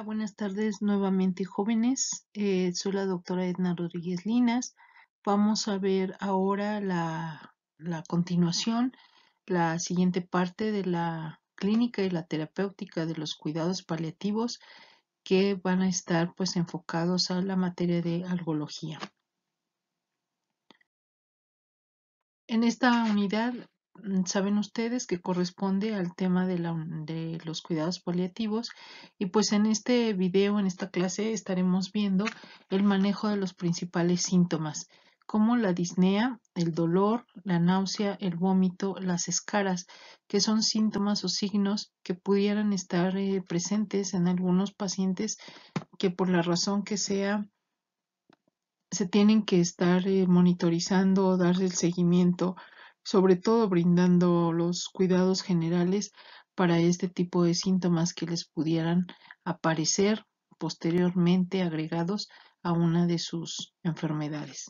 Buenas tardes nuevamente, jóvenes. Soy la doctora Edna Rodríguez Linas. Vamos a ver ahora la continuación, la siguiente parte de la clínica y la terapéutica de los cuidados paliativos que van a estar pues enfocados a la materia de algología. En esta unidad, saben ustedes que corresponde al tema de los cuidados paliativos y pues en este video, en esta clase, estaremos viendo el manejo de los principales síntomas, como la disnea, el dolor, la náusea, el vómito, las escaras, que son síntomas o signos que pudieran estar presentes en algunos pacientes que por la razón que sea se tienen que estar monitorizando o darle el seguimiento, sobre todo brindando los cuidados generales para este tipo de síntomas que les pudieran aparecer posteriormente agregados a una de sus enfermedades.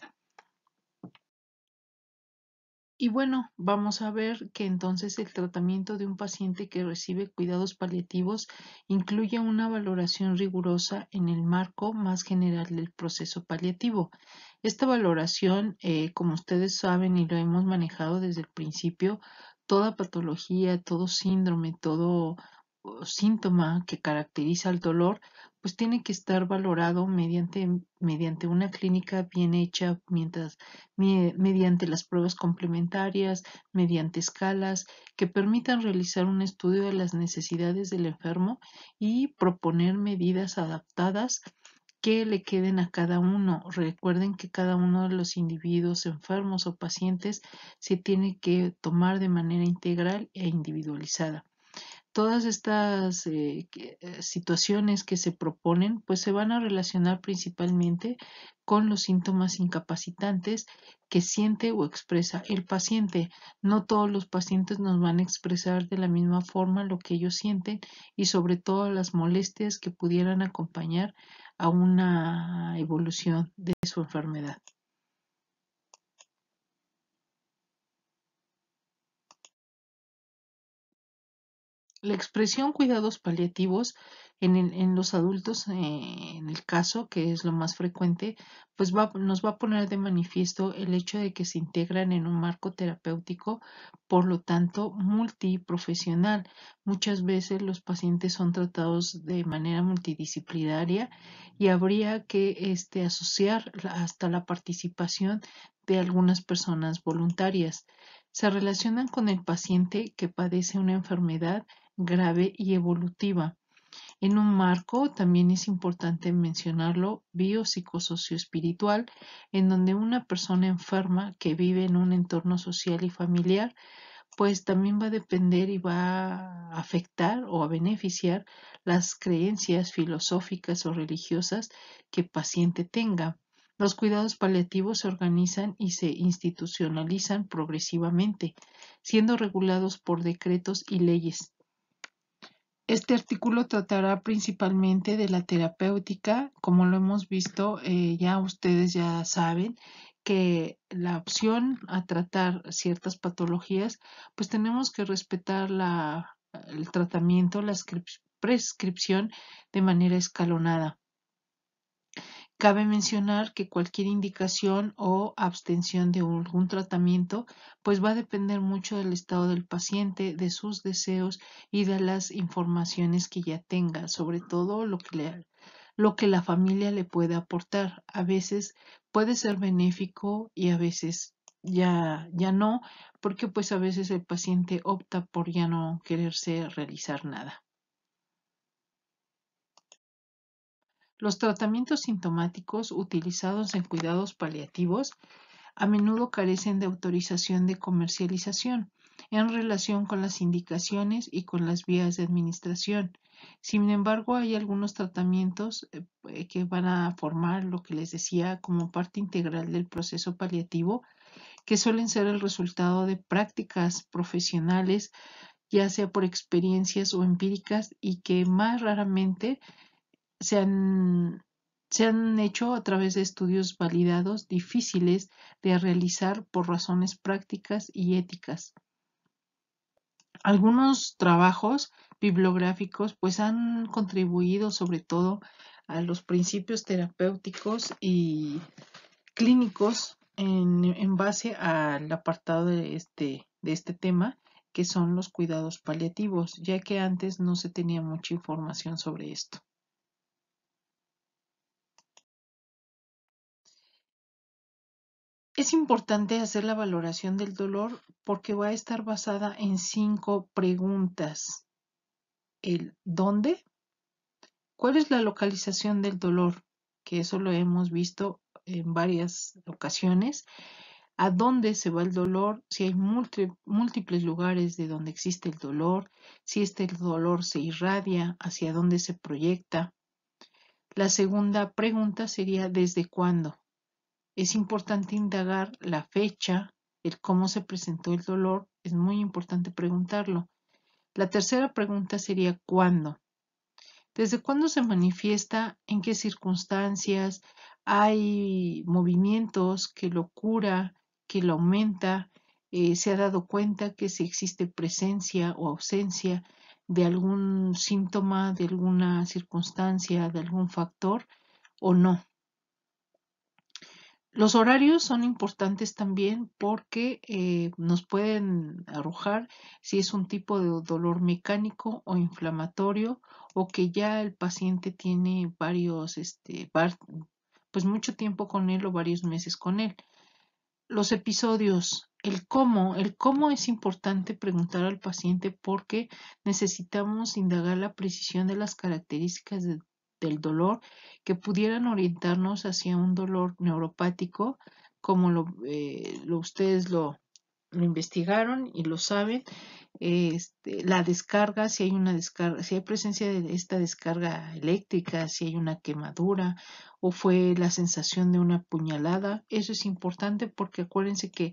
Y bueno, vamos a ver que entonces el tratamiento de un paciente que recibe cuidados paliativos incluye una valoración rigurosa en el marco más general del proceso paliativo. Esta valoración, como ustedes saben y lo hemos manejado desde el principio, toda patología, todo síndrome, todo síntoma que caracteriza el dolor, pues tiene que estar valorado mediante una clínica bien hecha, mediante las pruebas complementarias, mediante escalas que permitan realizar un estudio de las necesidades del enfermo y proponer medidas adaptadas que le queden a cada uno. Recuerden que cada uno de los individuos enfermos o pacientes se tiene que tomar de manera integral e individualizada. Todas estas situaciones que se proponen, pues se van a relacionar principalmente con los síntomas incapacitantes que siente o expresa el paciente. No todos los pacientes nos van a expresar de la misma forma lo que ellos sienten y sobre todo las molestias que pudieran acompañar a una evolución de su enfermedad. La expresión cuidados paliativos en los adultos, en el caso, que es lo más frecuente, pues nos va a poner de manifiesto el hecho de que se integran en un marco terapéutico, por lo tanto, multiprofesional. Muchas veces los pacientes son tratados de manera multidisciplinaria y habría que asociar hasta la participación de algunas personas voluntarias. Se relacionan con el paciente que padece una enfermedad grave y evolutiva. En un marco, también es importante mencionarlo, biopsicosocioespiritual, en donde una persona enferma que vive en un entorno social y familiar, pues también va a depender y va a afectar o a beneficiar las creencias filosóficas o religiosas que el paciente tenga. Los cuidados paliativos se organizan y se institucionalizan progresivamente, siendo regulados por decretos y leyes. Este artículo tratará principalmente de la terapéutica. Como lo hemos visto, ya ustedes ya saben que la opción a tratar ciertas patologías, pues tenemos que respetar el tratamiento, la prescripción de manera escalonada. Cabe mencionar que cualquier indicación o abstención de algún tratamiento pues va a depender mucho del estado del paciente, de sus deseos y de las informaciones que ya tenga, sobre todo lo que la familia le puede aportar. A veces puede ser benéfico y a veces ya no, porque pues a veces el paciente opta por ya no quererse realizar nada. Los tratamientos sintomáticos utilizados en cuidados paliativos a menudo carecen de autorización de comercialización en relación con las indicaciones y con las vías de administración. Sin embargo, hay algunos tratamientos que van a formar lo que les decía como parte integral del proceso paliativo, que suelen ser el resultado de prácticas profesionales, ya sea por experiencias o empíricas, y que más raramente se han, se han hecho a través de estudios validados difíciles de realizar por razones prácticas y éticas. Algunos trabajos bibliográficos pues han contribuido sobre todo a los principios terapéuticos y clínicos en base al apartado de este tema, que son los cuidados paliativos, ya que antes no se tenía mucha información sobre esto. Es importante hacer la valoración del dolor porque va a estar basada en 5 preguntas. El dónde, cuál es la localización del dolor, que eso lo hemos visto en varias ocasiones, a dónde se va el dolor, si hay múltiples lugares de donde existe el dolor, si este dolor se irradia, hacia dónde se proyecta. La segunda pregunta sería ¿desde cuándo? Es importante indagar la fecha, el cómo se presentó el dolor, es muy importante preguntarlo. La tercera pregunta sería ¿cuándo? ¿Desde cuándo se manifiesta? ¿En qué circunstancias? ¿Hay movimientos que lo cura, que lo aumenta? ¿Se ha dado cuenta que si existe presencia o ausencia de algún síntoma, de alguna circunstancia, de algún factor o no? Los horarios son importantes también porque nos pueden arrojar si es un tipo de dolor mecánico o inflamatorio o que ya el paciente tiene pues mucho tiempo con él o varios meses con él. Los episodios, el cómo es importante preguntar al paciente porque necesitamos indagar la precisión de las características del dolor que pudieran orientarnos hacia un dolor neuropático, como ustedes lo investigaron y lo saben. La descarga, si hay una descarga, si hay presencia de esta descarga eléctrica, si hay una quemadura o fue la sensación de una puñalada, eso es importante porque acuérdense que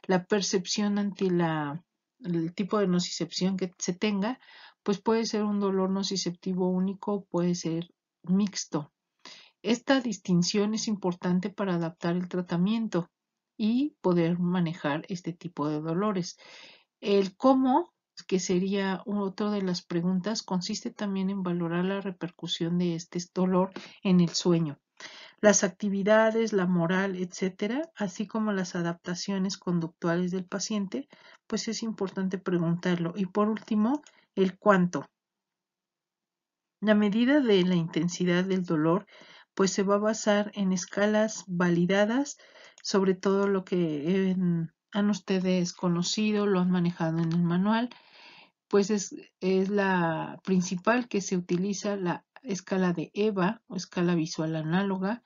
la percepción ante el tipo de nocicepción que se tenga, pues puede ser un dolor nociceptivo único, puede ser mixto. Esta distinción es importante para adaptar el tratamiento y poder manejar este tipo de dolores. El cómo, que sería otra de las preguntas, consiste también en valorar la repercusión de este dolor en el sueño, las actividades, la moral, etcétera, así como las adaptaciones conductuales del paciente, pues es importante preguntarlo. Y por último, el cuánto. La medida de la intensidad del dolor pues se va a basar en escalas validadas, sobre todo lo que han ustedes conocido, lo han manejado en el manual, pues es la principal que se utiliza, la escala de EVA o escala visual análoga,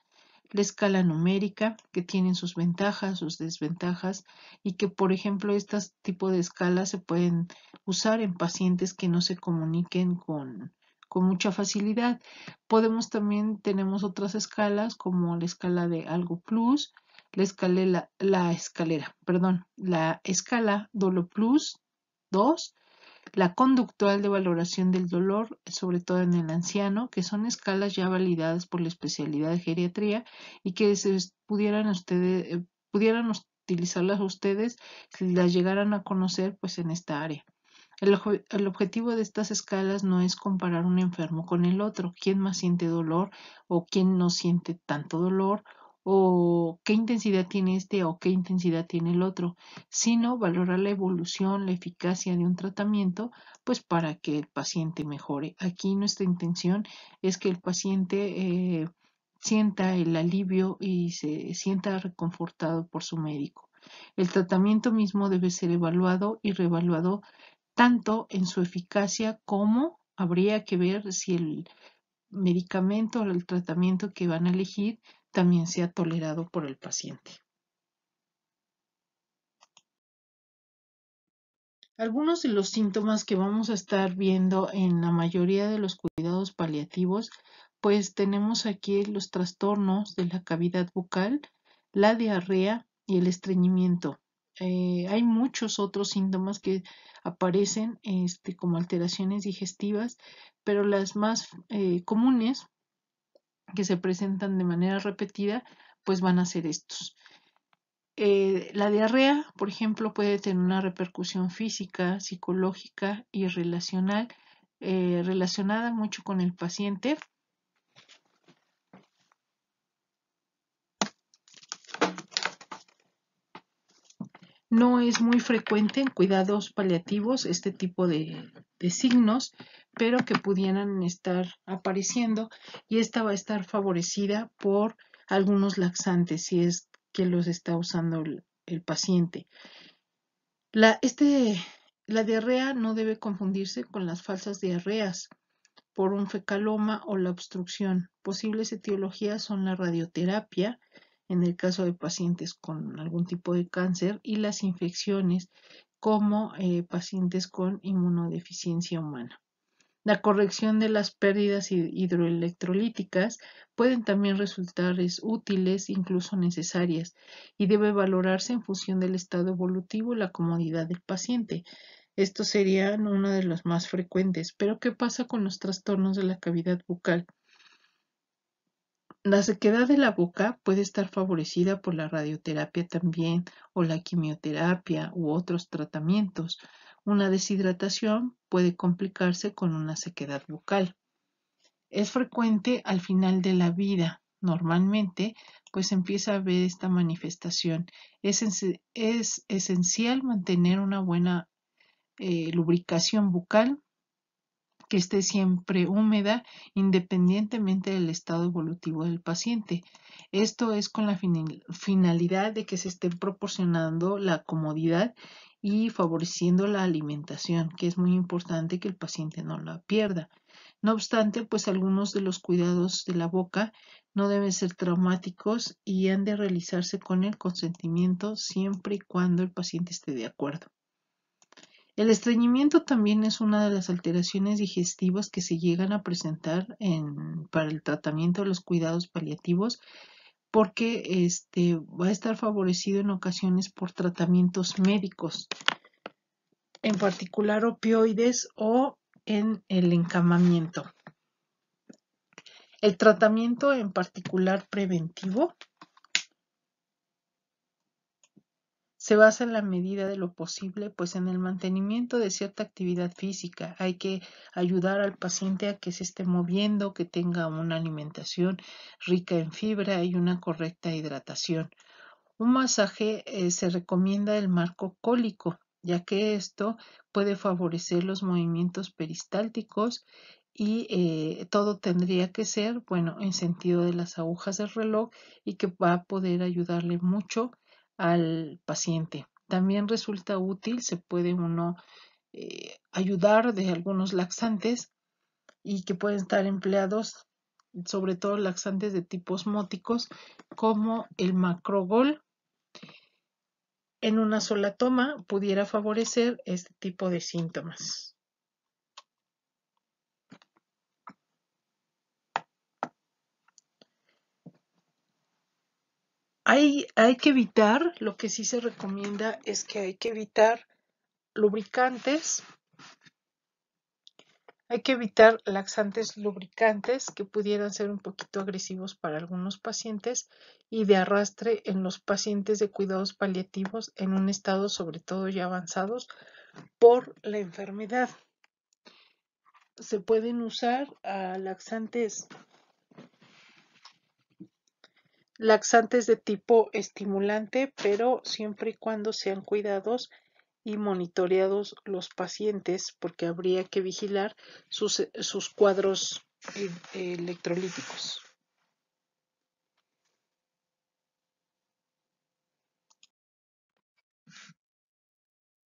la escala numérica, que tienen sus ventajas, sus desventajas, y que, por ejemplo, estos tipos de escalas se pueden usar en pacientes que no se comuniquen con mucha facilidad. Tenemos otras escalas como la escala de Algo Plus, la escala Dolo Plus 2, la conductual de valoración del dolor, sobre todo en el anciano, que son escalas ya validadas por la especialidad de geriatría y que pudieran utilizarlas ustedes si las llegaran a conocer pues en esta área. El objetivo de estas escalas no es comparar un enfermo con el otro, quién más siente dolor o quién no siente tanto dolor o qué intensidad tiene este o qué intensidad tiene el otro, sino valorar la evolución, la eficacia de un tratamiento, pues para que el paciente mejore. Aquí nuestra intención es que el paciente sienta el alivio y se sienta reconfortado por su médico. El tratamiento mismo debe ser evaluado y reevaluado tanto en su eficacia como habría que ver si el medicamento o el tratamiento que van a elegir también sea tolerado por el paciente. Algunos de los síntomas que vamos a estar viendo en la mayoría de los cuidados paliativos, pues tenemos aquí los trastornos de la cavidad bucal, la diarrea y el estreñimiento. Hay muchos otros síntomas que aparecen como alteraciones digestivas, pero las más comunes que se presentan de manera repetida, pues van a ser estos. La diarrea, por ejemplo, puede tener una repercusión física, psicológica y relacional relacionada mucho con el paciente. No es muy frecuente en cuidados paliativos este tipo de signos, pero que pudieran estar apareciendo, y esta va a estar favorecida por algunos laxantes si es que los está usando el paciente. La, este, la diarrea no debe confundirse con las falsas diarreas por un fecaloma o la obstrucción. Posibles etiologías son la radioterapia, en el caso de pacientes con algún tipo de cáncer, y las infecciones, como pacientes con inmunodeficiencia humana. La corrección de las pérdidas hidroelectrolíticas pueden también resultar útiles, incluso necesarias, y debe valorarse en función del estado evolutivo y la comodidad del paciente. Estos serían uno de los más frecuentes. Pero ¿qué pasa con los trastornos de la cavidad bucal? La sequedad de la boca puede estar favorecida por la radioterapia también, o la quimioterapia u otros tratamientos. Una deshidratación puede complicarse con una sequedad bucal. Es frecuente al final de la vida. Normalmente, pues empieza a ver esta manifestación. Es esencial mantener una buena lubricación bucal, que esté siempre húmeda, independientemente del estado evolutivo del paciente. Esto es con la finalidad de que se esté proporcionando la comodidad y favoreciendo la alimentación, que es muy importante que el paciente no la pierda. No obstante, pues algunos de los cuidados de la boca no deben ser traumáticos y han de realizarse con el consentimiento siempre y cuando el paciente esté de acuerdo. El estreñimiento también es una de las alteraciones digestivas que se llegan a presentar para el tratamiento de los cuidados paliativos, porque va a estar favorecido en ocasiones por tratamientos médicos, en particular opioides o en el encamamiento. El tratamiento en particular preventivo se basa en la medida de lo posible, pues en el mantenimiento de cierta actividad física. Hay que ayudar al paciente a que se esté moviendo, que tenga una alimentación rica en fibra y una correcta hidratación. Un masaje se recomienda el marco cólico, ya que esto puede favorecer los movimientos peristálticos, y todo tendría que ser, bueno, en sentido de las agujas del reloj, y que va a poder ayudarle mucho al paciente. También resulta útil, se puede uno ayudar de algunos laxantes y que pueden estar empleados, sobre todo laxantes de tipo osmóticos, como el macrogol. En una sola toma pudiera favorecer este tipo de síntomas. Hay que evitar, lo que sí se recomienda es que hay que evitar lubricantes, hay que evitar laxantes lubricantes que pudieran ser un poquito agresivos para algunos pacientes y de arrastre en los pacientes de cuidados paliativos en un estado sobre todo ya avanzados por la enfermedad. Se pueden usar laxantes de tipo estimulante, pero siempre y cuando sean cuidados y monitoreados los pacientes, porque habría que vigilar sus cuadros electrolíticos.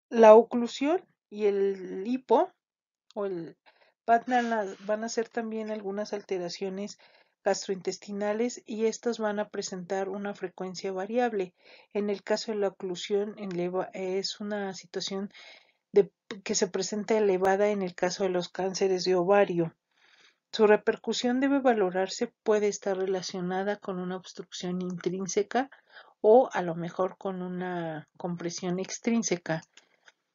La oclusión y el hipo o el van a ser también algunas alteraciones gastrointestinales, y estas van a presentar una frecuencia variable. En el caso de la oclusión es una situación que se presenta elevada en el caso de los cánceres de ovario. Su repercusión debe valorarse, puede estar relacionada con una obstrucción intrínseca o a lo mejor con una compresión extrínseca.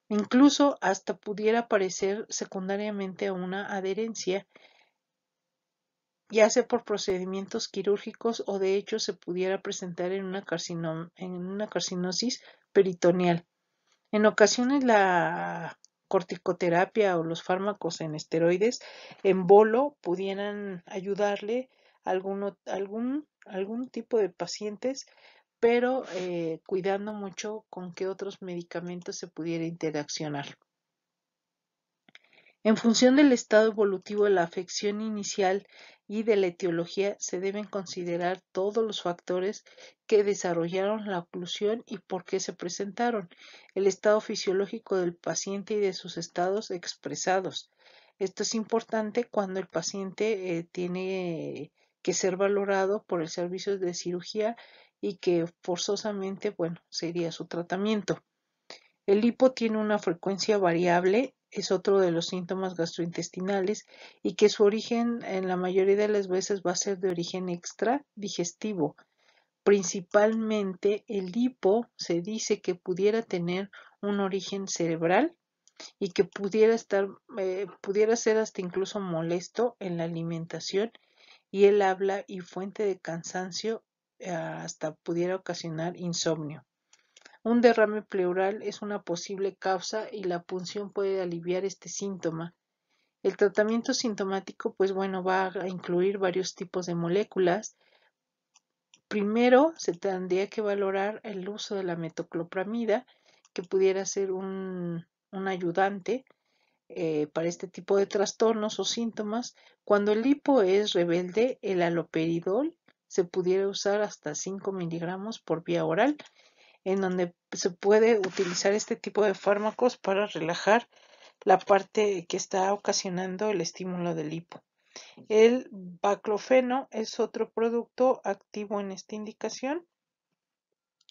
Incluso hasta pudiera parecer secundariamente a una adherencia. ya sea por procedimientos quirúrgicos o de hecho se pudiera presentar en en una carcinosis peritoneal. En ocasiones la corticoterapia o los fármacos en esteroides en bolo pudieran ayudarle a algún tipo de pacientes, pero cuidando mucho con qué otros medicamentos se pudiera interaccionar. En función del estado evolutivo de la afección inicial y de la etiología, se deben considerar todos los factores que desarrollaron la oclusión y por qué se presentaron, el estado fisiológico del paciente y de sus estados expresados. Esto es importante cuando el paciente tiene que ser valorado por el servicio de cirugía y que forzosamente, bueno, sería su tratamiento. El hipo tiene una frecuencia variable, es otro de los síntomas gastrointestinales y que su origen en la mayoría de las veces va a ser de origen extradigestivo. Principalmente el hipo se dice que pudiera tener un origen cerebral y que pudiera ser hasta incluso molesto en la alimentación y el habla y fuente de cansancio, hasta pudiera ocasionar insomnio. Un derrame pleural es una posible causa y la punción puede aliviar este síntoma. El tratamiento sintomático, pues bueno, va a incluir varios tipos de moléculas. Primero, se tendría que valorar el uso de la metoclopramida, que pudiera ser un ayudante para este tipo de trastornos o síntomas. Cuando el hipo es rebelde, el haloperidol se pudiera usar hasta 5 miligramos por vía oral, en donde se puede utilizar este tipo de fármacos para relajar la parte que está ocasionando el estímulo del hipo. El baclofeno es otro producto activo en esta indicación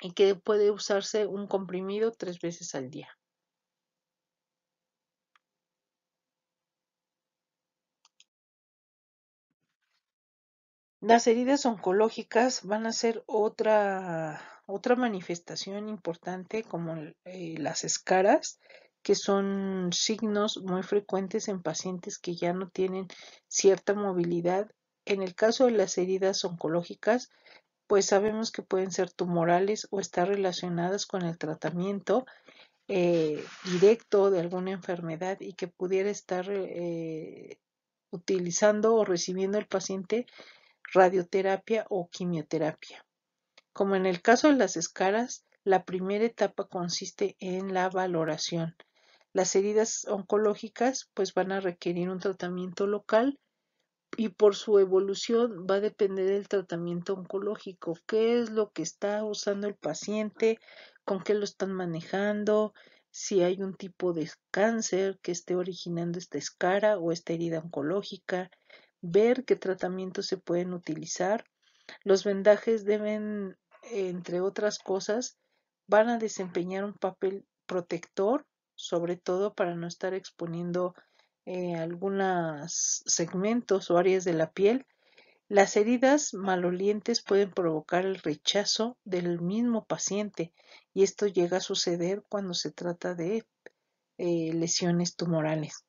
y que puede usarse un comprimido 3 veces al día. Las heridas oncológicas van a ser otra manifestación importante, como las escaras, que son signos muy frecuentes en pacientes que ya no tienen cierta movilidad. En el caso de las heridas oncológicas, pues sabemos que pueden ser tumorales o estar relacionadas con el tratamiento directo de alguna enfermedad y que pudiera estar utilizando o recibiendo el paciente radioterapia o quimioterapia. Como en el caso de las escaras, la primera etapa consiste en la valoración. Las heridas oncológicas pues van a requerir un tratamiento local y por su evolución va a depender del tratamiento oncológico. ¿Qué es lo que está usando el paciente? ¿Con qué lo están manejando? Si hay un tipo de cáncer que esté originando esta escara o esta herida oncológica, ver qué tratamientos se pueden utilizar. Los vendajes deben, entre otras cosas, van a desempeñar un papel protector, sobre todo para no estar exponiendo algunos segmentos o áreas de la piel. Las heridas malolientes pueden provocar el rechazo del mismo paciente y esto llega a suceder cuando se trata de lesiones tumorales.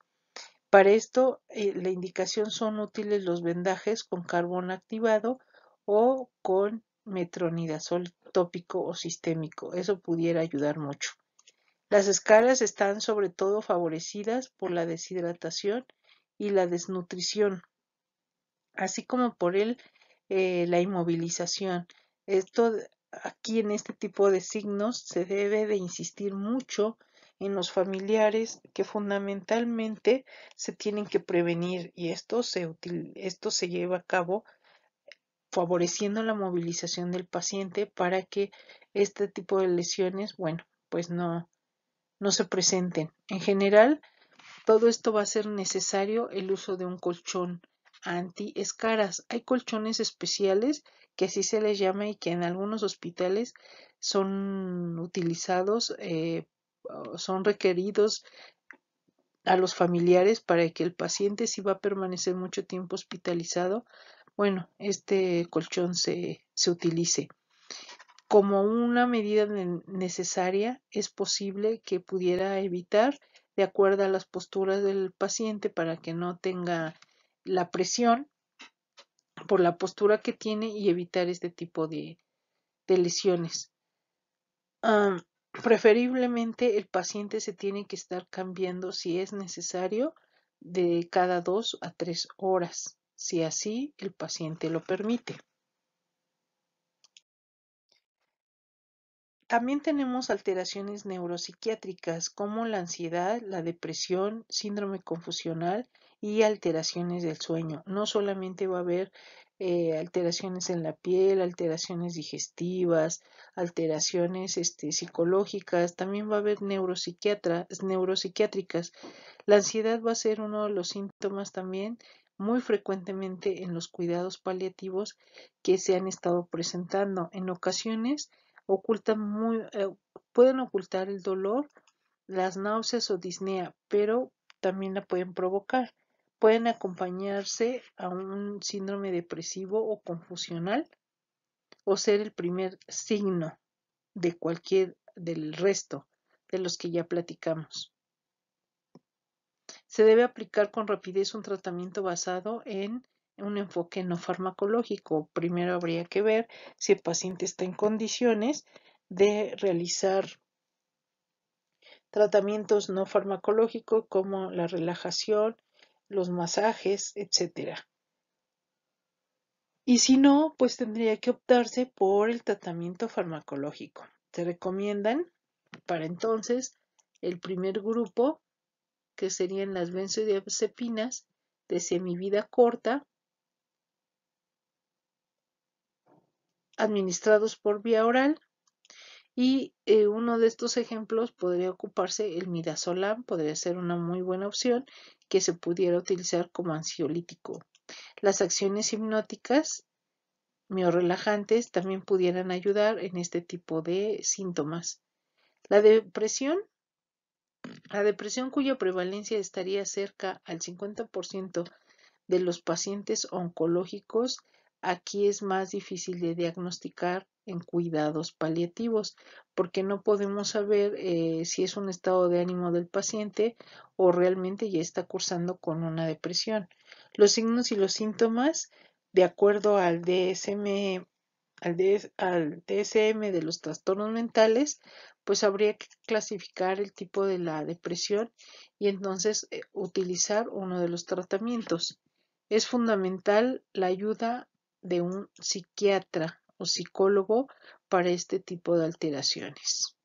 Para esto, la indicación son útiles los vendajes con carbón activado o con metronidazol tópico o sistémico. Eso pudiera ayudar mucho. Las escaras están sobre todo favorecidas por la deshidratación y la desnutrición, así como por la inmovilización. Esto aquí en este tipo de signos se debe de insistir mucho en los familiares que fundamentalmente se tienen que prevenir y esto se lleva a cabo favoreciendo la movilización del paciente para que este tipo de lesiones, bueno, pues no se presenten. En general, todo esto va a ser necesario el uso de un colchón anti-escaras. Hay colchones especiales que así se les llama y que en algunos hospitales son utilizados, son requeridos a los familiares para que el paciente, si va a permanecer mucho tiempo hospitalizado, bueno, este colchón se utilice. Como una medida necesaria, es posible que pudiera evitar, de acuerdo a las posturas del paciente, para que no tenga la presión por la postura que tiene y evitar este tipo de lesiones. Am, Preferiblemente el paciente se tiene que estar cambiando si es necesario de cada 2 a 3 horas, si así el paciente lo permite. También tenemos alteraciones neuropsiquiátricas como la ansiedad, la depresión, síndrome confusional y alteraciones del sueño. No solamente va a haber alteraciones en la piel, alteraciones digestivas, alteraciones psicológicas, también va a haber neuropsiquiátricas. La ansiedad va a ser uno de los síntomas también muy frecuentemente en los cuidados paliativos que se han estado presentando. En ocasiones pueden ocultar el dolor, las náuseas o disnea, pero también la pueden provocar. Pueden acompañarse a un síndrome depresivo o confusional o ser el primer signo de cualquier del resto de los que ya platicamos. Se debe aplicar con rapidez un tratamiento basado en un enfoque no farmacológico. Primero habría que ver si el paciente está en condiciones de realizar tratamientos no farmacológicos como la relajación, los masajes, etcétera. Y si no, pues tendría que optarse por el tratamiento farmacológico. Se recomiendan para entonces el primer grupo, que serían las benzodiazepinas de semivida corta, administrados por vía oral. Y uno de estos ejemplos podría ocuparse el midazolam, podría ser una muy buena opción que se pudiera utilizar como ansiolítico. Las acciones hipnóticas miorelajantes también pudieran ayudar en este tipo de síntomas. La depresión, la depresión cuya prevalencia estaría cerca al 50% de los pacientes oncológicos, aquí es más difícil de diagnosticar en cuidados paliativos, porque no podemos saber si es un estado de ánimo del paciente o realmente ya está cursando con una depresión. Los signos y los síntomas, de acuerdo al DSM, al DSM de los trastornos mentales, pues habría que clasificar el tipo de la depresión y entonces utilizar uno de los tratamientos. Es fundamental la ayuda de un psiquiatra o psicólogo para este tipo de alteraciones.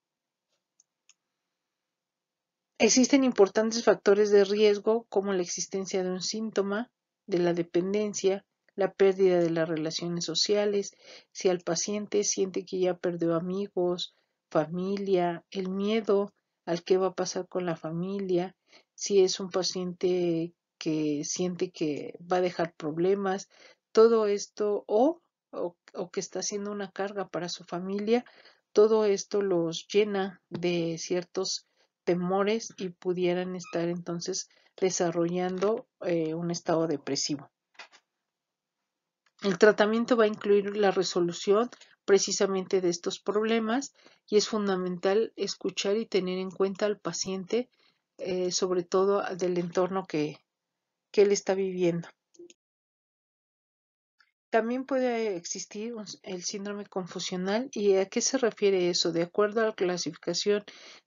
Existen importantes factores de riesgo como la existencia de un síntoma de la dependencia, la pérdida de las relaciones sociales, si el paciente siente que ya perdió amigos, familia, el miedo al qué va a pasar con la familia, si es un paciente que siente que va a dejar problemas, todo esto o que está haciendo una carga para su familia, todo esto los llena de ciertos temores y pudieran estar entonces desarrollando un estado depresivo. El tratamiento va a incluir la resolución precisamente de estos problemas y es fundamental escuchar y tener en cuenta al paciente, sobre todo del entorno que él está viviendo. También puede existir el síndrome confusional. ¿Y a qué se refiere eso? De acuerdo a la clasificación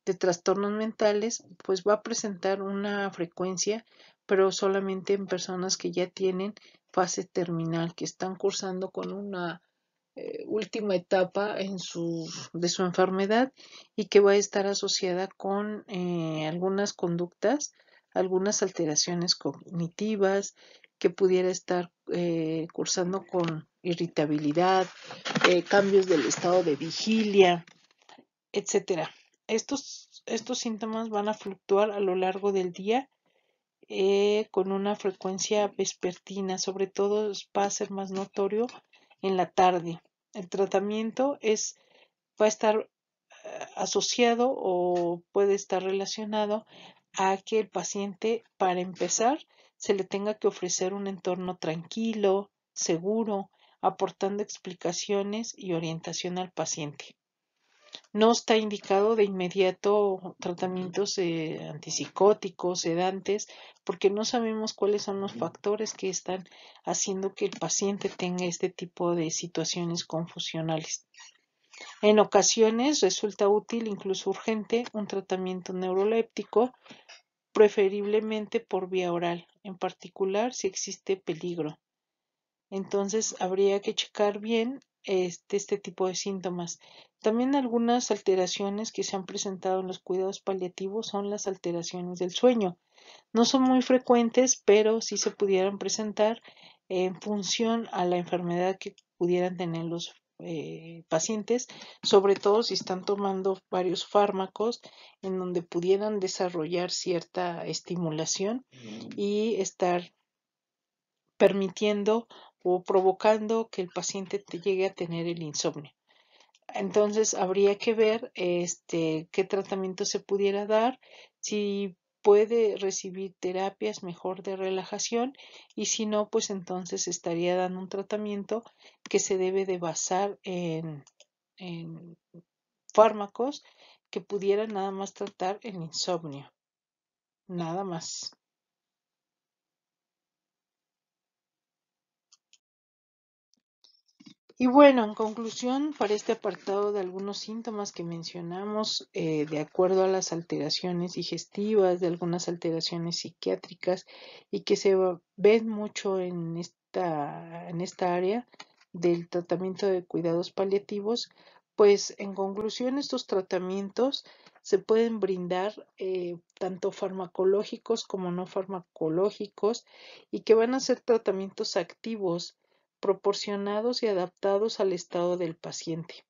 de trastornos mentales, pues va a presentar una frecuencia, pero solamente en personas que ya tienen fase terminal, que están cursando con una última etapa de su enfermedad y que va a estar asociada con algunas conductas, algunas alteraciones cognitivas, que pudiera estar cursando con irritabilidad, cambios del estado de vigilia, etcétera. Estos síntomas van a fluctuar a lo largo del día con una frecuencia vespertina, sobre todo va a ser más notorio en la tarde. El tratamiento va a estar asociado o puede estar relacionado a que el paciente, para empezar, se le tenga que ofrecer un entorno tranquilo, seguro, aportando explicaciones y orientación al paciente. No está indicado de inmediato tratamientos antipsicóticos, sedantes, porque no sabemos cuáles son los factores que están haciendo que el paciente tenga este tipo de situaciones confusionales. En ocasiones resulta útil, incluso urgente, un tratamiento neuroléptico, preferiblemente por vía oral, en particular si existe peligro. Entonces habría que checar bien este tipo de síntomas. También algunas alteraciones que se han presentado en los cuidados paliativos son las alteraciones del sueño. No son muy frecuentes, pero sí se pudieran presentar en función a la enfermedad que pudieran tener los pacientes, sobre todo si están tomando varios fármacos en donde pudieran desarrollar cierta estimulación y estar permitiendo o provocando que el paciente te llegue a tener el insomnio. Entonces habría que ver qué tratamiento se pudiera dar, si puede recibir terapias mejor de relajación y si no, pues entonces estaría dando un tratamiento que se debe de basar en fármacos que pudieran nada más tratar el insomnio, nada más. Y bueno, en conclusión, para este apartado de algunos síntomas que mencionamos, de acuerdo a las alteraciones digestivas, de algunas alteraciones psiquiátricas y que ven mucho en esta área del tratamiento de cuidados paliativos, pues en conclusión estos tratamientos se pueden brindar tanto farmacológicos como no farmacológicos y que van a ser tratamientos activos proporcionados y adaptados al estado del paciente.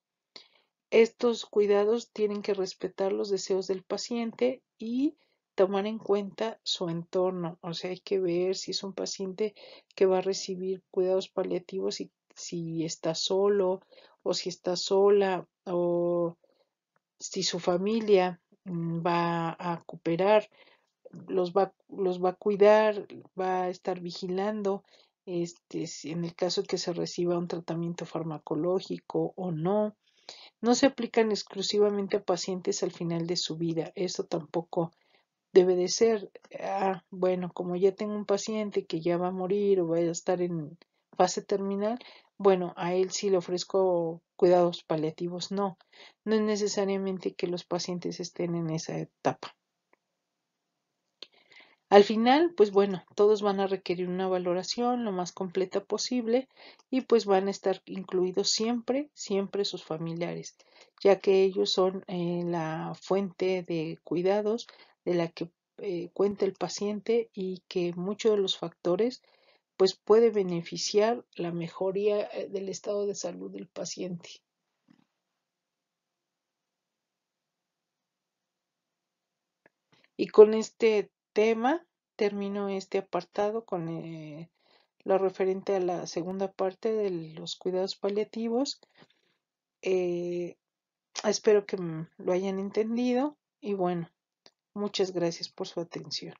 Estos cuidados tienen que respetar los deseos del paciente y tomar en cuenta su entorno. O sea, hay que ver si es un paciente que va a recibir cuidados paliativos y si está solo o si está sola o si su familia va a cooperar, los va a cuidar, va a estar vigilando, si en el caso que se reciba un tratamiento farmacológico o no. No se aplican exclusivamente a pacientes al final de su vida. Eso tampoco debe de ser. Bueno, como ya tengo un paciente que ya va a morir o va a estar en fase terminal, bueno, a él sí le ofrezco cuidados paliativos. No, no es necesariamente que los pacientes estén en esa etapa. Al final, pues bueno, todos van a requerir una valoración lo más completa posible y pues van a estar incluidos siempre, siempre sus familiares, ya que ellos son la fuente de cuidados de la que cuenta el paciente y que muchos de los factores pues puede beneficiar la mejoría del estado de salud del paciente. Y con este tema termino este apartado con lo referente a la segunda parte de los cuidados paliativos. Eh, Espero que lo hayan entendido y bueno, muchas gracias por su atención.